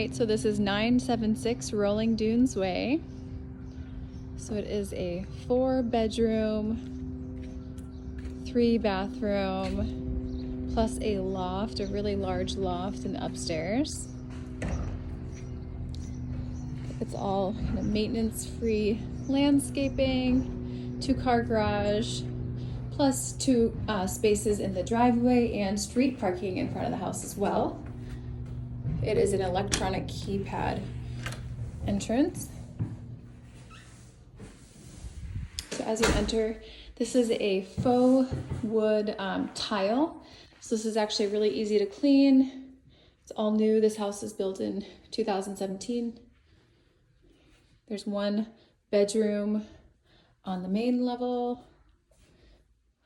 right, so this is 976 Rolling Dunes Way. So it is a 4-bedroom, 3-bathroom, plus a loft, a really large loft in the upstairs. It's all kind of maintenance-free landscaping, 2-car garage, plus 2 spaces in the driveway and street parking in front of the house as well. It is an electronic keypad entrance. So as you enter, this is a faux wood tile. So this is actually really easy to clean. It's all new. This house is built in 2017. There's 1 bedroom on the main level,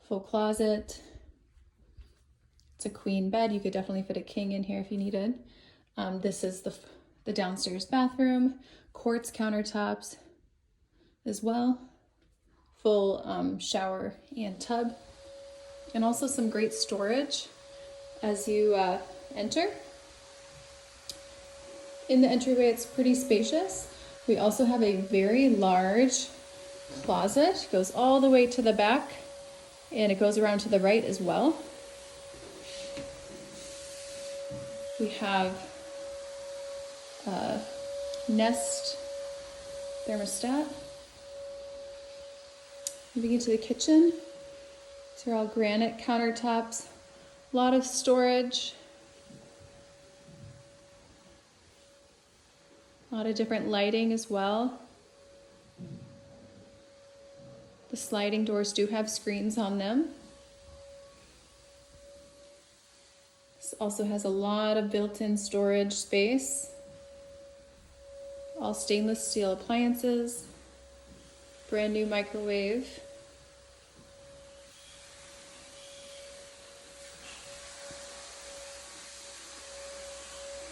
full closet. It's a queen bed. You could definitely fit a king in here if you needed. This is the downstairs bathroom, quartz countertops as well, full shower and tub, and also some great storage as you enter. In the entryway, it's pretty spacious. We also have a very large closet. It goes all the way to the back, and it goes around to the right as well. We have a Nest thermostat. Moving into the kitchen, these are all granite countertops, a lot of storage, a lot of different lighting as well. The sliding doors do have screens on them. This also has a lot of built-in storage space. All stainless steel appliances, brand new microwave.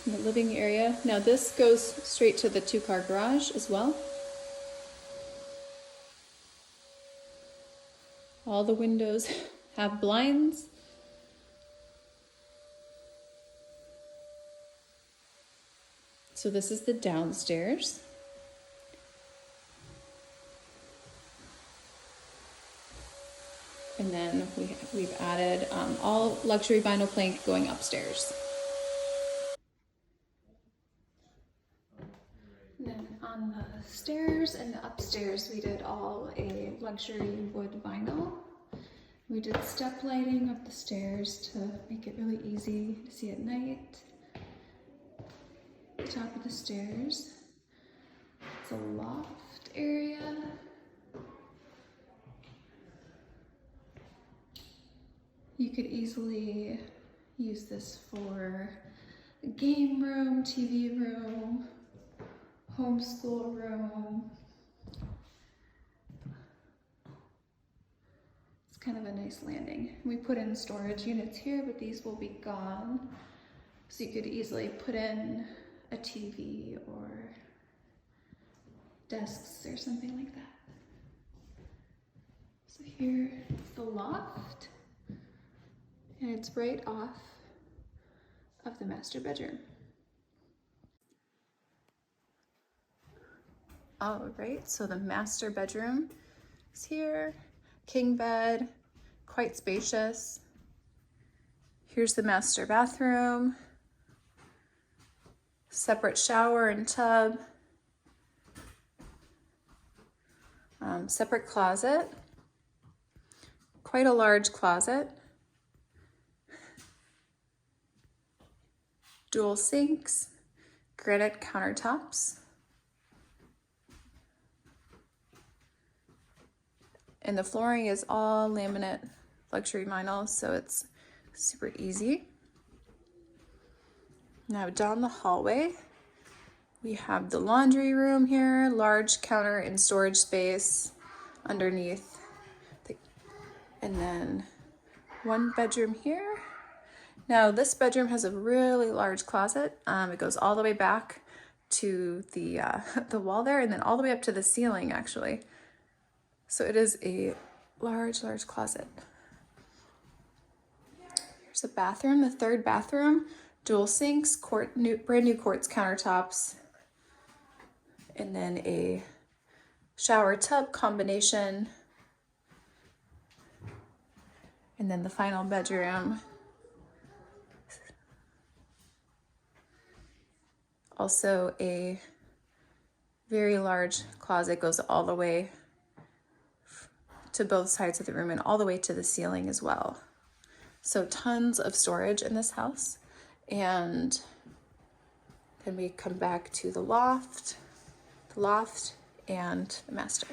In the living area. Now this goes straight to the 2-car garage as well. All the windows have blinds. So this is the downstairs. And then we've added all luxury vinyl plank going upstairs. And then on the stairs and the upstairs, we did all a luxury wood vinyl. We did step lighting up the stairs to make it really easy to see at night. Top of the stairs, it's a loft area. You could easily use this for a game room, TV room, homeschool room. It's kind of a nice landing. We put in storage units here, but these will be gone. So you could easily put in a TV or desks or something like that. So here is the loft, and it's right off of the master bedroom. All right, so the master bedroom is here. King bed, quite spacious. Here's the master bathroom. Separate shower and tub. Separate closet. Quite a large closet. Dual sinks, granite countertops. And the flooring is all laminate luxury vinyl, so it's super easy. Now down the hallway, we have the laundry room here, large counter and storage space underneath. And then 1 bedroom here. Now this bedroom has a really large closet. It goes all the way back to the wall there, and then all the way up to the ceiling actually. So it is a large closet. Here's a bathroom, the 3rd bathroom. dual sinks, brand new quartz countertops, and then a shower tub combination. And then the final bedroom. Also a very large closet, goes all the way to both sides of the room and all the way to the ceiling as well. So tons of storage in this house. And then we come back to the loft and the master.